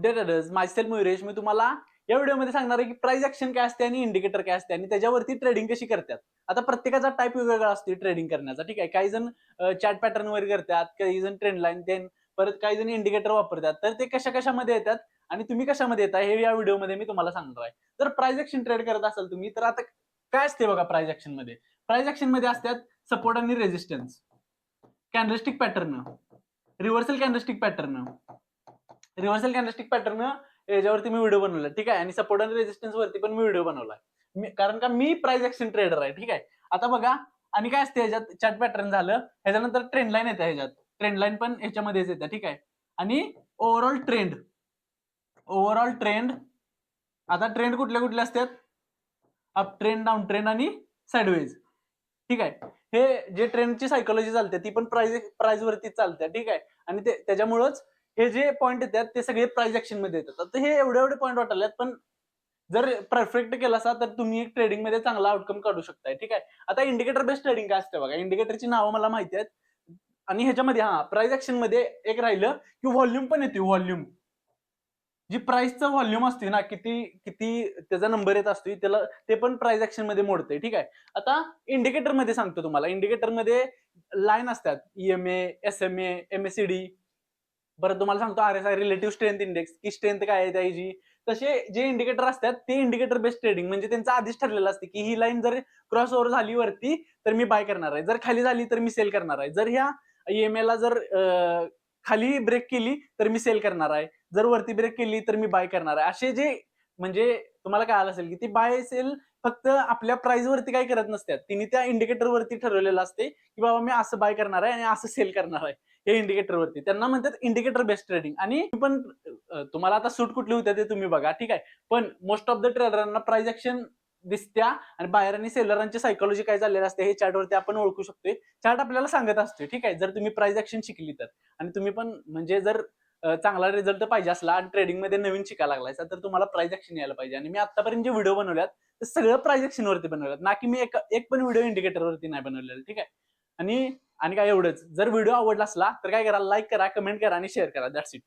Good day traders, myself Mayuresh. मी तुम्हाला या व्हिडिओमध्ये सांगणार आहे की प्राइस ऍक्शन काय असते आणि इंडिकेटर काय असते आणि त्याच्यावरती ट्रेडिंग कशी करतात. आता प्रत्येकाचा टाईप वेगवेगळा असतो ट्रेडिंग करण्याचा, ठीक आहे. काही जण चॅट पॅटर्न वर करतात, काही जण ट्रेंड लाईन, देन परत काही जण इंडिकेटर वापरतात. तर ते कशामध्ये येतात आणि तुम्ही कशामध्ये येता हे या व्हिडिओमध्ये मी तुम्हाला सांगणार आहे. तर प्राइस ऍक्शन ट्रेड करत असाल तुम्ही, तर आता काय असते बघा प्राइस ऍक्शन मध्ये. प्राइस ऍक्शन मध्ये असतात सपोर्ट आणि resistance, candlestick pattern, reversal candlestick pattern, reversal candlestick pattern याच्यावरती मी व्हिडिओ बनवला, ठीक आहे. आणि सपोर्ट आणि रेजिस्टन्स वरती पण मी व्हिडिओ बनवलाय, कारण का मी प्राइस ऍक्शन ट्रेडर आहे, ठीक आहे. आता बघा, आणि काय असते ह्याच्यात, चार्ट पॅटर्न झालं, ह्याच्यानंतर ट्रेंड लाईन येते, ह्याच्यात ट्रेंड लाईन पण ह्याच्यामध्येच येते, ठीक आहे. आणि ओव्हरऑल ट्रेंड, आता ट्रेंड कुठले कुठले असतात, अप ट्रेंड, डाऊन ट्रेंड आणि साइडवेज, ठीक आहे. हे जे ट्रेंडची सायकोलॉजी चालते ती पण प्राइस वरती चालते, ठीक आहे. आणि त्याच्यामुळेच हे जे पॉईंट येतात ते सगळे प्राइस ऍक्शन मध्ये येतात. आता हे एवढे पॉईंट वाटल्यात, पण जर परफेक्ट केला असा तर तुम्ही एक ट्रेडिंग मध्ये चांगला आउटकम काढू शकताय, ठीक आहे. आता इंडिकेटर बेस्ड ट्रेडिंग काय असते बघा, इंडिकेटरची नावं मला माहिती आहेत. आणि ह्याच्यामध्ये प्राइस ऍक्शन मध्ये एक राहिलं की व्हॉल्यूम पण येते. व्हॉल्यूम, जी प्राइसचा व्हॉल्यूम असते ना, किती किती त्याचा नंबर येत असतो, त्याला ते पण प्राइस ऍक्शन मध्ये मोडते, ठीक आहे. आता इंडिकेटर मध्ये सांगतो तुम्हाला, इंडिकेटर मध्ये लाईन असतात, ईएमए, एसएमए, एमएसीडी, बरं तुम्हाला सांगतो आरएसआय, रिलेटिव्ह स्ट्रेंथ इंडेक्स, की स्ट्रेंथ काय आहे त्याची. तसे जे इंडिकेटर असतात ते इंडिकेटर बेस्ड ट्रेडिंग, म्हणजे त्यांचं आधीच ठरलेलं असते की ही लाईन जर क्रॉस ओव्हर झाली वरती तर मी बाय करणार आहे, जर खाली झाली तर मी सेल करणार आहे, जर ह्या ईएमए ला जर खाली ब्रेक केली तर मी सेल करणार आहे, जर वरती ब्रेक केली तर मी बाय करणार आहे. असे जे, म्हणजे तुम्हाला कळालं असेल की ती बाय सेल फक्त आपल्या प्राइस वरती काही करत नसतात, तिने त्या इंडिकेटर वरती ठरवलेलं असते की बाबा मी असं बाय करणार आहे आणि असं सेल करणार आहे. हे इंडिकेटर वरती त्यांना म्हणतात इंडिकेटर बेस्ड ट्रेडिंग. आणि पण तुम्हाला आता सूट कुठली होत्या ते तुम्ही बघा, ठीक आहे. पण मोस्ट ऑफ द ट्रेडरांना प्राइस ऍक्शन दिसत्या आणि बायर आणि सेलरांची सायकोलॉजी काय चाललेली असते हे चार्ट वरती आपण ओळखू शकतोय. चार्ट आपल्याला सांगत असतो, ठीक आहे. जर तुम्ही प्राइस ऍक्शन शिकली तर, आणि तुम्ही पण म्हणजे जर चांगला रिझल्ट पाहिजे असला आणि ट्रेडिंग मध्ये नवीन शिकायला लागलायचा तर तुम्हाला प्राइस ऍक्शन यायला पाहिजे. आणि मी आतापर्यंत जे व्हिडिओ बनवल्यात ते सगळं प्राइस ऍक्शन वरती बनवल्यात, ना की मी एक पण व्हिडिओ इंडिकेटर वरती नाही बनवलेला, ठीक आहे. आणि काय एवढंच, जर व्हिडिओ आवडला असला तर काय करा, लाईक करा, कमेंट करा आणि शेअर करा. That's it.